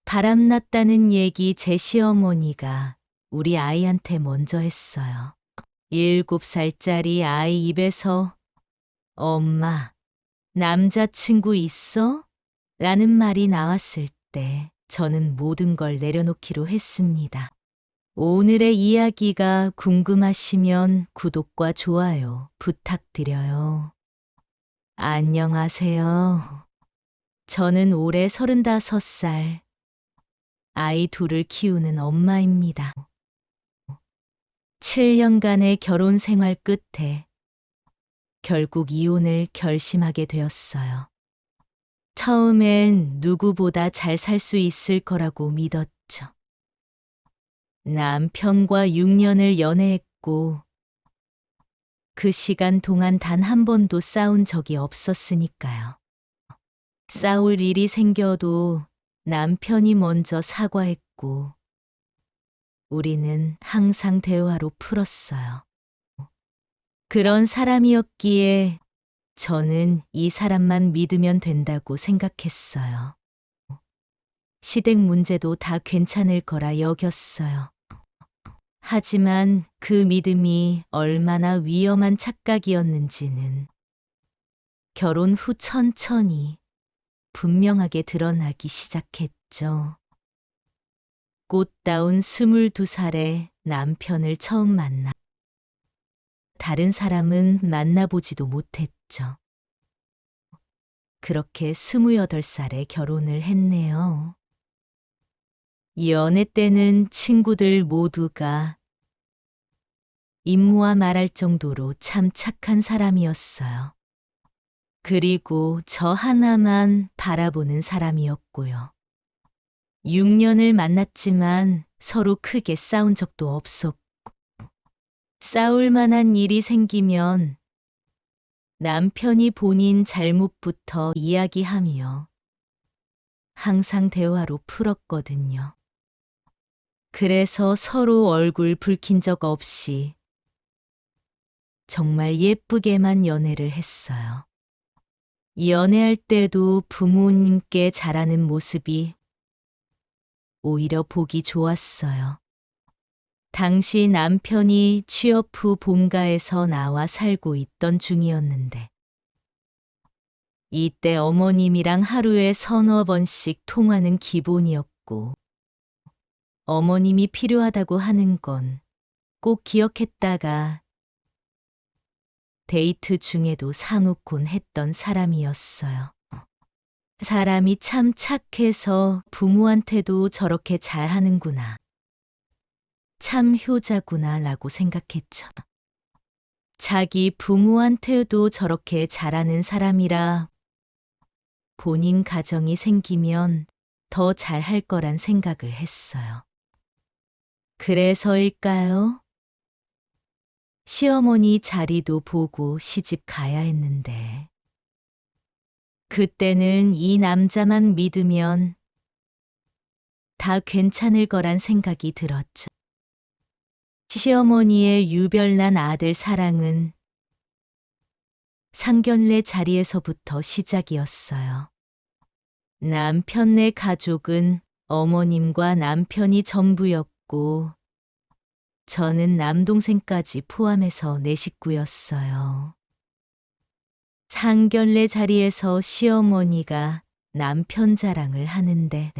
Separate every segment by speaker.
Speaker 1: 바람났다는 얘기 제 시어머니가 우리 아이한테 먼저 했어요. 7살짜리 아이 입에서 엄마, 남자친구 있어? 라는 말이 나왔을 때 저는 모든 걸 내려놓기로 했습니다. 오늘의 이야기가 궁금하시면 구독과 좋아요 부탁드려요. 안녕하세요. 저는 올해 35살, 아이 둘을 키우는 엄마입니다. 7년간의 결혼 생활 끝에 결국 이혼을 결심하게 되었어요. 처음엔 누구보다 잘 살 수 있을 거라고 믿었죠. 남편과 6년을 연애했고 그 시간 동안 단 한 번도 싸운 적이 없었으니까요. 싸울 일이 생겨도 남편이 먼저 사과했고 우리는 항상 대화로 풀었어요. 그런 사람이었기에 저는 이 사람만 믿으면 된다고 생각했어요. 시댁 문제도 다 괜찮을 거라 여겼어요. 하지만 그 믿음이 얼마나 위험한 착각이었는지는 결혼 후 천천히 분명하게 드러나기 시작했죠. 꽃다운 22살에 남편을 처음 만나 다른 사람은 만나보지도 못했죠. 그렇게 28살에 결혼을 했네요. 연애 때는 친구들 모두가 임무와 말할 정도로 참 착한 사람이었어요. 그리고 저 하나만 바라보는 사람이었고요. 6년을 만났지만 서로 크게 싸운 적도 없었고, 싸울 만한 일이 생기면 남편이 본인 잘못부터 이야기하며 항상 대화로 풀었거든요. 그래서 서로 얼굴 붉힌 적 없이 정말 예쁘게만 연애를 했어요. 연애할 때도 부모님께 잘하는 모습이 오히려 보기 좋았어요. 당시 남편이 취업 후 본가에서 나와 살고 있던 중이었는데 이때 어머님이랑 하루에 서너 번씩 통화는 기본이었고 어머님이 필요하다고 하는 건 꼭 기억했다가 데이트 중에도 사놓곤 했던 사람이었어요. 사람이 참 착해서 부모한테도 저렇게 잘하는구나. 참 효자구나 라고 생각했죠. 자기 부모한테도 저렇게 잘하는 사람이라 본인 가정이 생기면 더 잘할 거란 생각을 했어요. 그래서일까요? 시어머니 자리도 보고 시집 가야 했는데 그때는 이 남자만 믿으면 다 괜찮을 거란 생각이 들었죠. 시어머니의 유별난 아들 사랑은 상견례 자리에서부터 시작이었어요. 남편네 가족은 어머님과 남편이 전부였고 저는 남동생까지 포함해서 네 식구였어요. 상견례 자리에서 시어머니가 남편 자랑을 하는데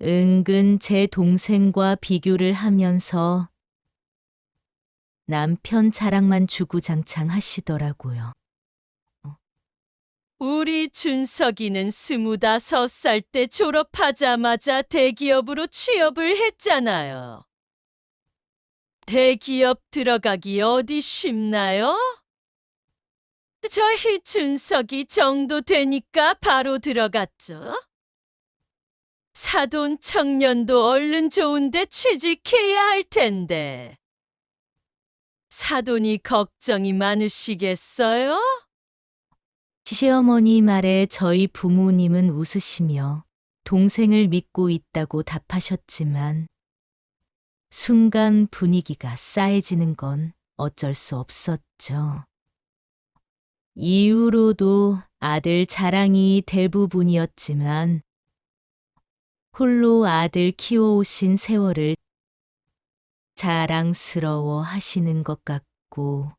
Speaker 1: 은근 제 동생과 비교를 하면서 남편 자랑만 주구장창 하시더라고요.
Speaker 2: 우리 준석이는 25살 때 졸업하자마자 대기업으로 취업을 했잖아요. 대기업 들어가기 어디 쉽나요? 저희 준석이 정도 되니까 바로 들어갔죠. 사돈 청년도 얼른 좋은데 취직해야 할 텐데. 사돈이 걱정이 많으시겠어요?
Speaker 1: 시어머니 말에 저희 부모님은 웃으시며 동생을 믿고 있다고 답하셨지만 순간 분위기가 싸해지는 건 어쩔 수 없었죠. 이후로도 아들 자랑이 대부분이었지만 홀로 아들 키워오신 세월을 자랑스러워 하시는 것 같고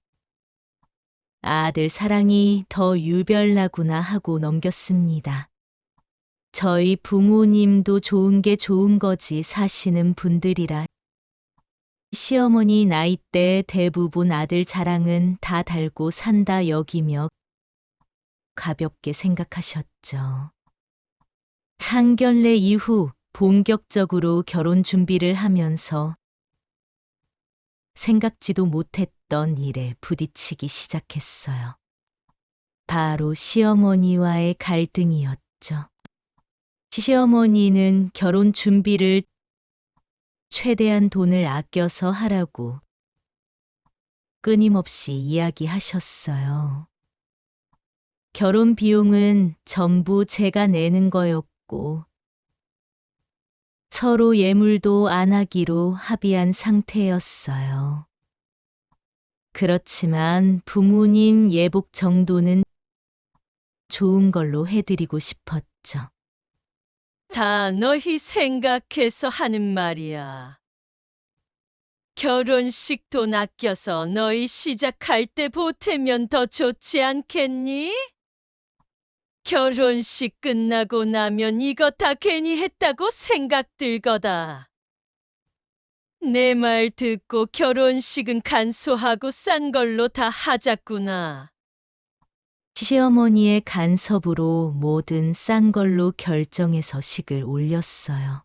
Speaker 1: 아들 사랑이 더 유별나구나 하고 넘겼습니다. 저희 부모님도 좋은 게 좋은 거지 사시는 분들이라 시어머니 나이 때 대부분 아들 자랑은 다 달고 산다 여기며 가볍게 생각하셨죠. 상견례 이후 본격적으로 결혼 준비를 하면서 생각지도 못했던 일에 부딪히기 시작했어요. 바로 시어머니와의 갈등이었죠. 시어머니는 결혼 준비를 최대한 돈을 아껴서 하라고 끊임없이 이야기하셨어요. 결혼 비용은 전부 제가 내는 거였고 서로 예물도 안 하기로 합의한 상태였어요. 그렇지만 부모님 예복 정도는 좋은 걸로 해드리고 싶었죠.
Speaker 2: 다 너희 생각해서 하는 말이야. 결혼식 돈 아껴서 너희 시작할 때 보태면 더 좋지 않겠니? 결혼식 끝나고 나면 이거 다 괜히 했다고 생각 들거다. 내 말 듣고 결혼식은 간소하고 싼 걸로 다 하자꾸나.
Speaker 1: 시어머니의 간섭으로 뭐든 싼 걸로 결정해서 식을 올렸어요.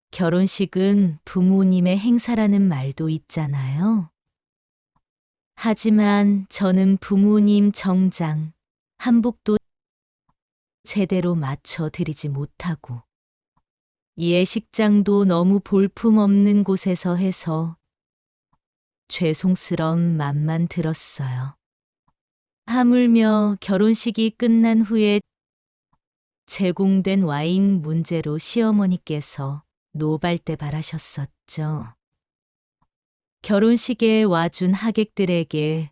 Speaker 1: 결혼식은 부모님의 행사라는 말도 있잖아요. 하지만 저는 부모님 정장, 한복도 제대로 맞춰 드리지 못하고 예식장도 너무 볼품없는 곳에서 해서 죄송스러운 맘만 들었어요. 하물며 결혼식이 끝난 후에 제공된 와인 문제로 시어머니께서 노발대발하셨었죠. 결혼식에 와준 하객들에게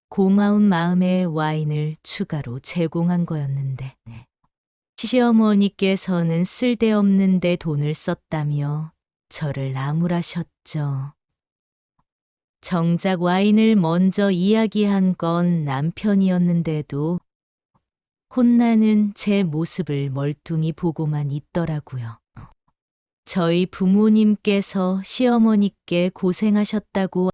Speaker 1: 고마운 마음에 와인을 추가로 제공한 거였는데 시어머니께서는 쓸데없는 데 돈을 썼다며 저를 나무라셨죠. 정작 와인을 먼저 이야기한 건 남편이었는데도 혼나는 제 모습을 멀뚱히 보고만 있더라고요. 저희 부모님께서 시어머니께 고생하셨다고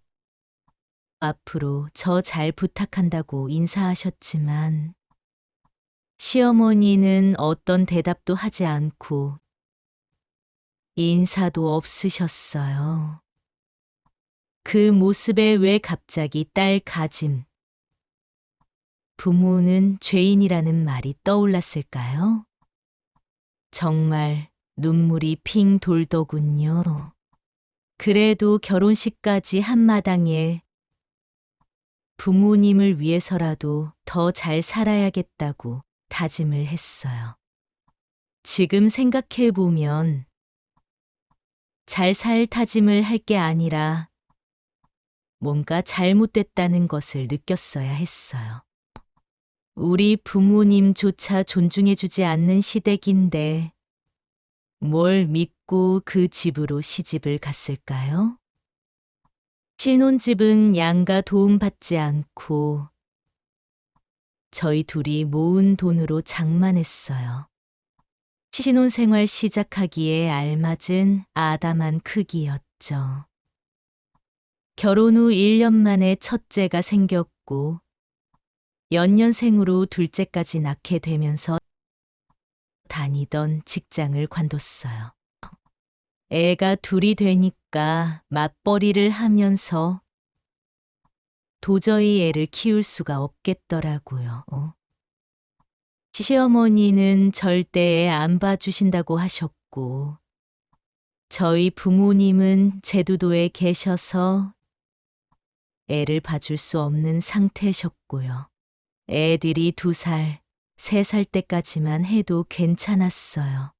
Speaker 1: 앞으로 저 잘 부탁한다고 인사하셨지만 시어머니는 어떤 대답도 하지 않고 인사도 없으셨어요. 그 모습에 왜 갑자기 딸 가짐, 부모는 죄인이라는 말이 떠올랐을까요? 정말 눈물이 핑 돌더군요. 그래도 결혼식까지 한마당에 부모님을 위해서라도 더 잘 살아야겠다고 다짐을 했어요. 지금 생각해보면 잘 살 다짐을 할 게 아니라 뭔가 잘못됐다는 것을 느꼈어야 했어요. 우리 부모님조차 존중해주지 않는 시댁인데 뭘 믿고 그 집으로 시집을 갔을까요? 신혼집은 양가 도움받지 않고 저희 둘이 모은 돈으로 장만했어요. 신혼생활 시작하기에 알맞은 아담한 크기였죠. 결혼 후 1년 만에 첫째가 생겼고 연년생으로 둘째까지 낳게 되면서 다니던 직장을 관뒀어요. 애가 둘이 되니까 맞벌이를 하면서 도저히 애를 키울 수가 없겠더라고요. 시어머니는 절대 애 안 봐주신다고 하셨고 저희 부모님은 제주도에 계셔서 애를 봐줄 수 없는 상태셨고요. 애들이 2살, 3살 때까지만 해도 괜찮았어요.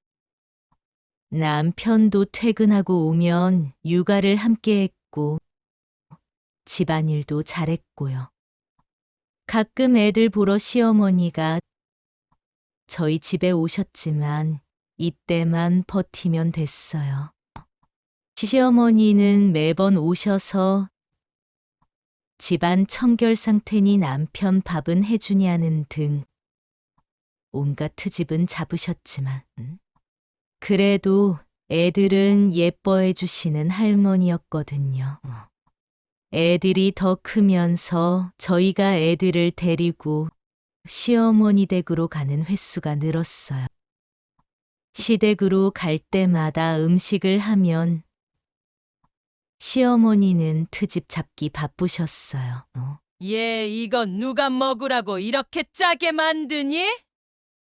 Speaker 1: 남편도 퇴근하고 오면 육아를 함께 했고 집안일도 잘했고요. 가끔 애들 보러 시어머니가 저희 집에 오셨지만 이때만 버티면 됐어요. 시어머니는 매번 오셔서 집안 청결 상태니 남편 밥은 해주냐는 등 온갖 트집은 잡으셨지만 그래도 애들은 예뻐해 주시는 할머니였거든요. 애들이 더 크면서 저희가 애들을 데리고 시어머니 댁으로 가는 횟수가 늘었어요. 시댁으로 갈 때마다 음식을 하면 시어머니는 트집 잡기 바쁘셨어요.
Speaker 2: 얘 이거 누가 먹으라고 이렇게 짜게 만드니?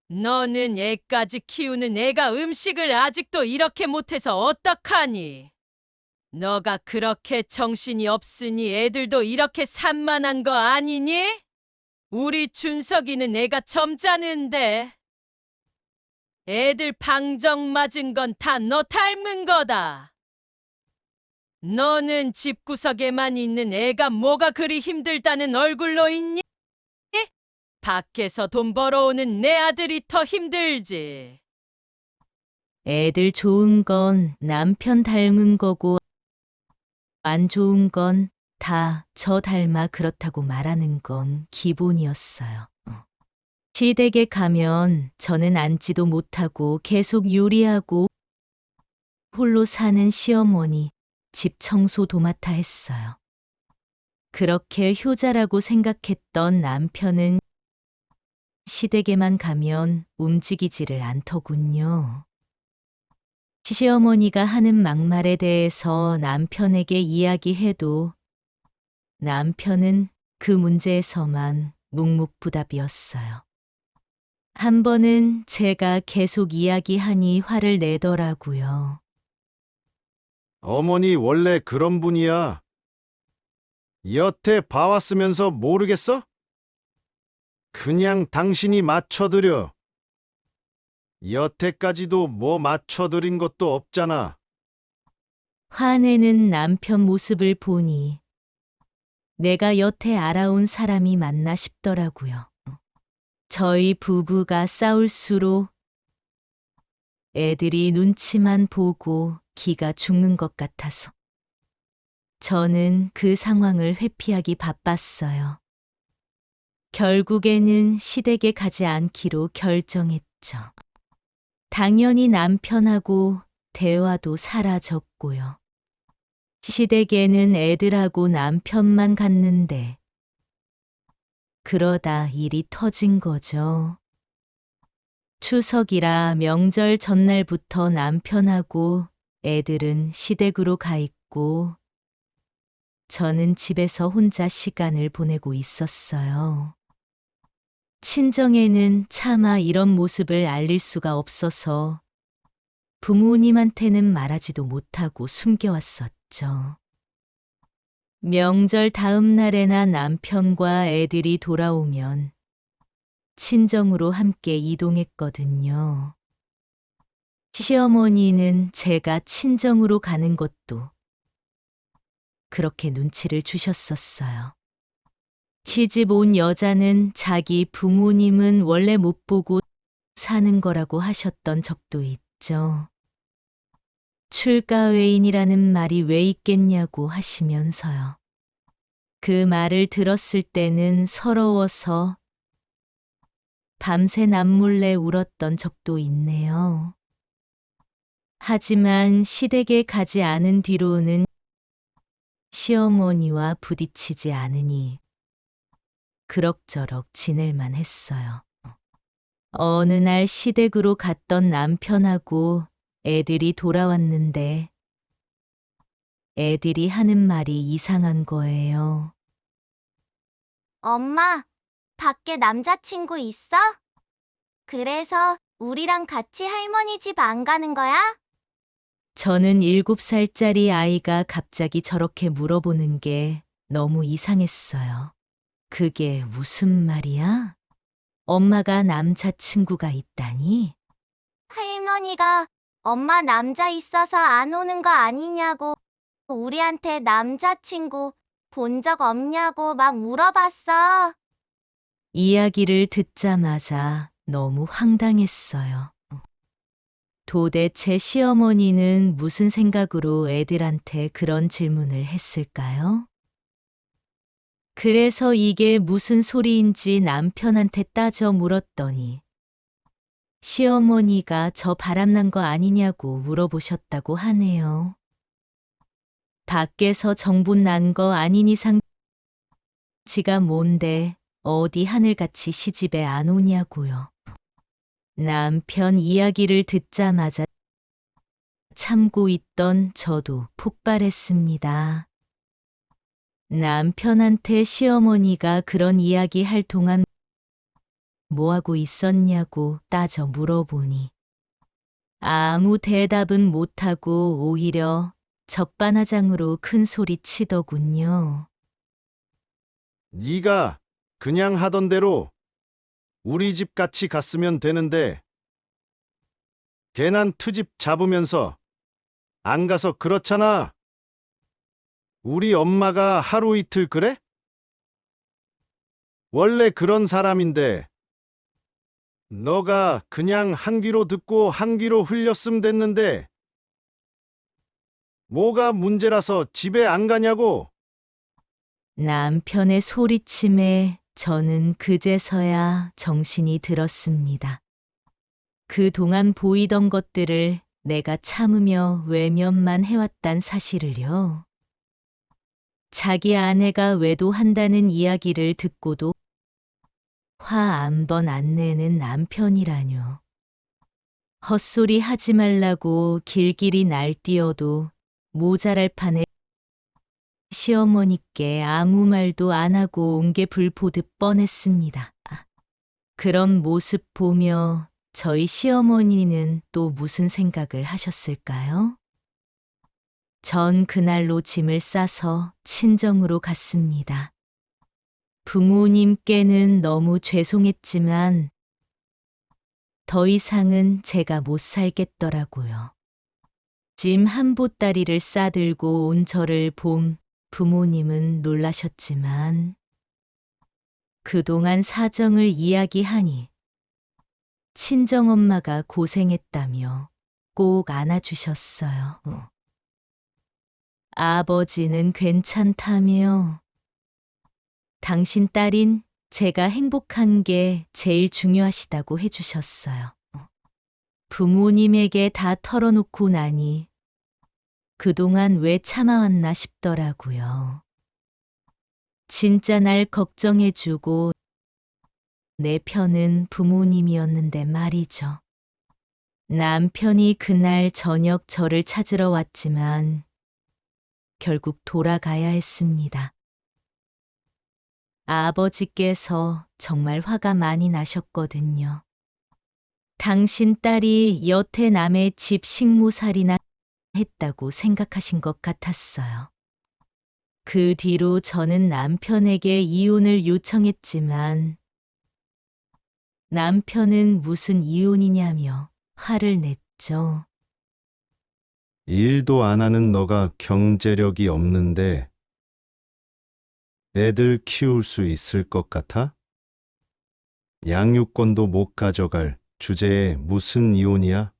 Speaker 2: 너는 애까지 키우는 애가 음식을 아직도 이렇게 못해서 어떡하니? 너가 그렇게 정신이 없으니 애들도 이렇게 산만한 거 아니니? 우리 준석이는 애가 점잖은데. 애들 방정 맞은 건 다 너 닮은 거다. 너는 집구석에만 있는 애가 뭐가 그리 힘들다는 얼굴로 있니? 밖에서 돈 벌어오는 내 아들이 더 힘들지.
Speaker 1: 애들 좋은 건 남편 닮은 거고 안 좋은 건 다 저 닮아 그렇다고 말하는 건 기본이었어요. 시댁에 가면 저는 앉지도 못하고 계속 요리하고 홀로 사는 시어머니 집 청소 도맡아 했어요. 그렇게 효자라고 생각했던 남편은 시댁에만 가면 움직이지를 않더군요. 시어머니가 하는 막말에 대해서 남편에게 이야기해도 남편은 그 문제에서만 묵묵부답이었어요. 한 번은 제가 계속 이야기하니 화를 내더라고요.
Speaker 3: 어머니 원래 그런 분이야. 여태 봐왔으면서 모르겠어? 그냥 당신이 맞춰드려. 여태까지도 뭐 맞춰드린 것도 없잖아.
Speaker 1: 화내는 남편 모습을 보니 내가 여태 알아온 사람이 맞나 싶더라고요. 저희 부부가 싸울수록 애들이 눈치만 보고 기가 죽는 것 같아서 저는 그 상황을 회피하기 바빴어요. 결국에는 시댁에 가지 않기로 결정했죠. 당연히 남편하고 대화도 사라졌고요. 시댁에는 애들하고 남편만 갔는데 그러다 일이 터진 거죠. 추석이라 명절 전날부터 남편하고 애들은 시댁으로 가 있고 저는 집에서 혼자 시간을 보내고 있었어요. 친정에는 차마 이런 모습을 알릴 수가 없어서 부모님한테는 말하지도 못하고 숨겨왔었죠. 명절 다음 날에나 남편과 애들이 돌아오면 친정으로 함께 이동했거든요. 시어머니는 제가 친정으로 가는 것도 그렇게 눈치를 주셨었어요. 시집 온 여자는 자기 부모님은 원래 못 보고 사는 거라고 하셨던 적도 있죠. 출가외인이라는 말이 왜 있겠냐고 하시면서요. 그 말을 들었을 때는 서러워서 밤새 남몰래 울었던 적도 있네요. 하지만 시댁에 가지 않은 뒤로는 시어머니와 부딪히지 않으니 그럭저럭 지낼만 했어요. 어느 날 시댁으로 갔던 남편하고 애들이 돌아왔는데 애들이 하는 말이 이상한 거예요.
Speaker 4: 엄마, 밖에 남자친구 있어? 그래서 우리랑 같이 할머니 집 안 가는 거야?
Speaker 1: 저는 7살짜리 아이가 갑자기 저렇게 물어보는 게 너무 이상했어요. 그게 무슨 말이야? 엄마가 남자친구가 있다니?
Speaker 4: 할머니가 엄마 남자 있어서 안 오는 거 아니냐고 우리한테 남자친구 본 적 없냐고 막 물어봤어.
Speaker 1: 이야기를 듣자마자 너무 황당했어요. 도대체 시어머니는 무슨 생각으로 애들한테 그런 질문을 했을까요? 그래서 이게 무슨 소리인지 남편한테 따져 물었더니 시어머니가 저 바람난 거 아니냐고 물어보셨다고 하네요. 밖에서 정분 난 거 아닌 이상 지가 뭔데 어디 하늘같이 시집에 안 오냐고요. 남편 이야기를 듣자마자 참고 있던 저도 폭발했습니다. 남편한테 시어머니가 그런 이야기 할 동안 뭐하고 있었냐고 따져 물어보니 아무 대답은 못하고 오히려 적반하장으로 큰 소리 치더군요.
Speaker 3: 네가 그냥 하던 대로 우리 집 같이 갔으면 되는데 괜한 트집 잡으면서 안 가서 그렇잖아. 우리 엄마가 하루 이틀 그래? 원래 그런 사람인데 너가 그냥 한 귀로 듣고 한 귀로 흘렸으면 됐는데 뭐가 문제라서 집에 안 가냐고.
Speaker 1: 남편의 소리침에 저는 그제서야 정신이 들었습니다. 그동안 보이던 것들을 내가 참으며 외면만 해왔단 사실을요. 자기 아내가 외도한다는 이야기를 듣고도 화 한 번 안 내는 남편이라뇨. 헛소리 하지 말라고 길길이 날뛰어도 모자랄 판에 시어머니께 아무 말도 안 하고 온 게 불보듯 뻔했습니다. 그런 모습 보며 저희 시어머니는 또 무슨 생각을 하셨을까요? 전 그날로 짐을 싸서 친정으로 갔습니다. 부모님께는 너무 죄송했지만 더 이상은 제가 못 살겠더라고요. 짐 한 보따리를 싸들고 온 저를 본 부모님은 놀라셨지만 그동안 사정을 이야기하니 친정엄마가 고생했다며 꼭 안아주셨어요. 아버지는 괜찮다며 당신 딸인 제가 행복한 게 제일 중요하시다고 해주셨어요. 부모님에게 다 털어놓고 나니 그동안 왜 참아왔나 싶더라고요. 진짜 날 걱정해주고 내 편은 부모님이었는데 말이죠. 남편이 그날 저녁 저를 찾으러 왔지만 결국 돌아가야 했습니다. 아버지께서 정말 화가 많이 나셨거든요. 당신 딸이 여태 남의 집 식모살이나 했다고 생각하신 것 같았어요. 그 뒤로 저는 남편에게 이혼을 요청했지만 남편은 무슨 이혼이냐며 화를 냈죠.
Speaker 3: 일도 안 하는 너가 경제력이 없는데 애들 키울 수 있을 것 같아? 양육권도 못 가져갈 주제에 무슨 이혼이야?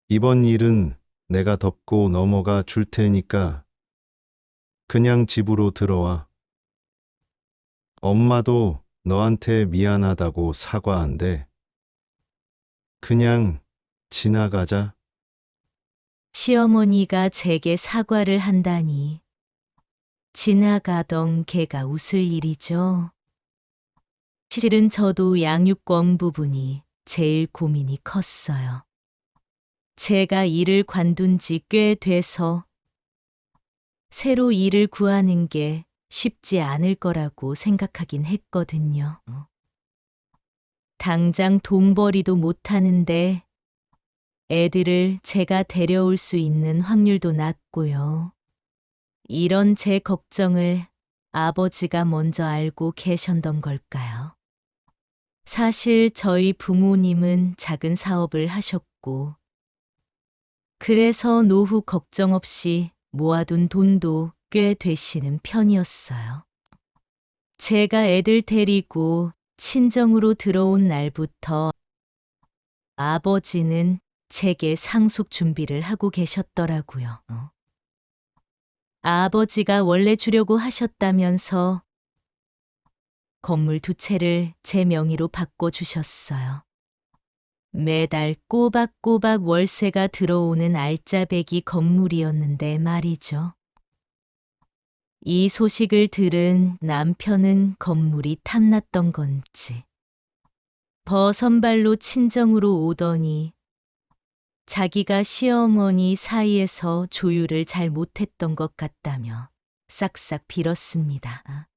Speaker 3: 이번 일은 내가 덮고 넘어가 줄 테니까 그냥 집으로 들어와. 엄마도 너한테 미안하다고 사과한대. 그냥 지나가자.
Speaker 1: 시어머니가 제게 사과를 한다니 지나가던 개가 웃을 일이죠. 실은 저도 양육권 부분이 제일 고민이 컸어요. 제가 일을 관둔 지 꽤 돼서 새로 일을 구하는 게 쉽지 않을 거라고 생각하긴 했거든요. 당장 돈벌이도 못하는데 애들을 제가 데려올 수 있는 확률도 낮고요. 이런 제 걱정을 아버지가 먼저 알고 계셨던 걸까요? 사실 저희 부모님은 작은 사업을 하셨고, 그래서 노후 걱정 없이 모아둔 돈도 꽤 되시는 편이었어요. 제가 애들 데리고 친정으로 들어온 날부터 아버지는 제게 상속 준비를 하고 계셨더라고요. 아버지가 원래 주려고 하셨다면서 건물 2채를 제 명의로 바꿔주셨어요. 매달 꼬박꼬박 월세가 들어오는 알짜배기 건물이었는데 말이죠. 이 소식을 들은 남편은 건물이 탐났던 건지 버선발로 친정으로 오더니 자기가 시어머니 사이에서 조율을 잘 못했던 것 같다며 싹싹 빌었습니다.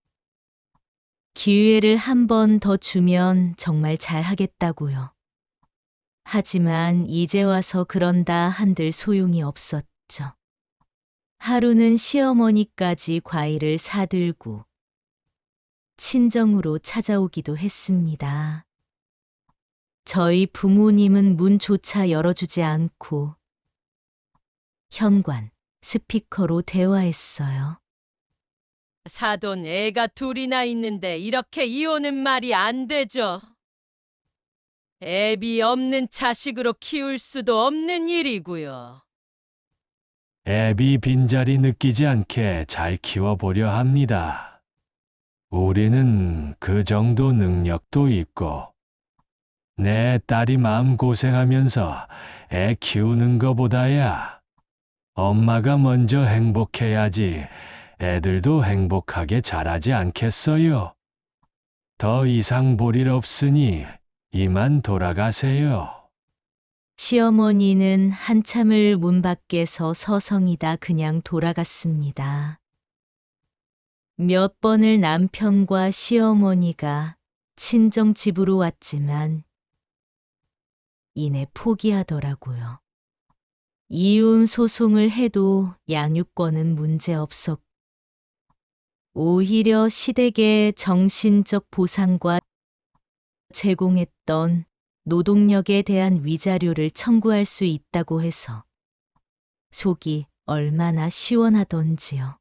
Speaker 1: 기회를 한 번 더 주면 정말 잘하겠다고요. 하지만 이제 와서 그런다 한들 소용이 없었죠. 하루는 시어머니까지 과일을 사들고 친정으로 찾아오기도 했습니다. 저희 부모님은 문조차 열어주지 않고 현관, 스피커로 대화했어요.
Speaker 2: 사돈 애가 2이나 있는데 이렇게 이혼은 말이 안 되죠. 애비 없는 자식으로 키울 수도 없는 일이고요.
Speaker 5: 애비 빈자리 느끼지 않게 잘 키워보려 합니다. 우리는 그 정도 능력도 있고, 내 딸이 마음고생하면서 애 키우는 거보다야 엄마가 먼저 행복해야지 애들도 행복하게 자라지 않겠어요. 더 이상 볼 일 없으니 이만 돌아가세요.
Speaker 1: 시어머니는 한참을 문 밖에서 서성이다 그냥 돌아갔습니다. 몇 번을 남편과 시어머니가 친정 집으로 왔지만 이내 포기하더라고요. 이혼 소송을 해도 양육권은 문제없었고 오히려 시댁의 정신적 보상과 제공했던 노동력에 대한 위자료를 청구할 수 있다고 해서 속이 얼마나 시원하던지요.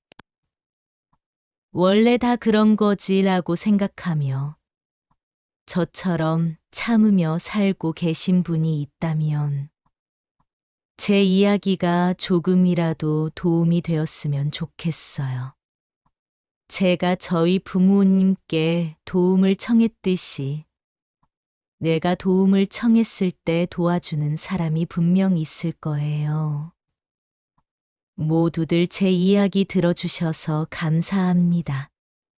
Speaker 1: 원래 다 그런 거지라고 생각하며 저처럼 참으며 살고 계신 분이 있다면 제 이야기가 조금이라도 도움이 되었으면 좋겠어요. 제가 저희 부모님께 도움을 청했듯이 내가 도움을 청했을 때 도와주는 사람이 분명 있을 거예요. 모두들 제 이야기 들어주셔서 감사합니다.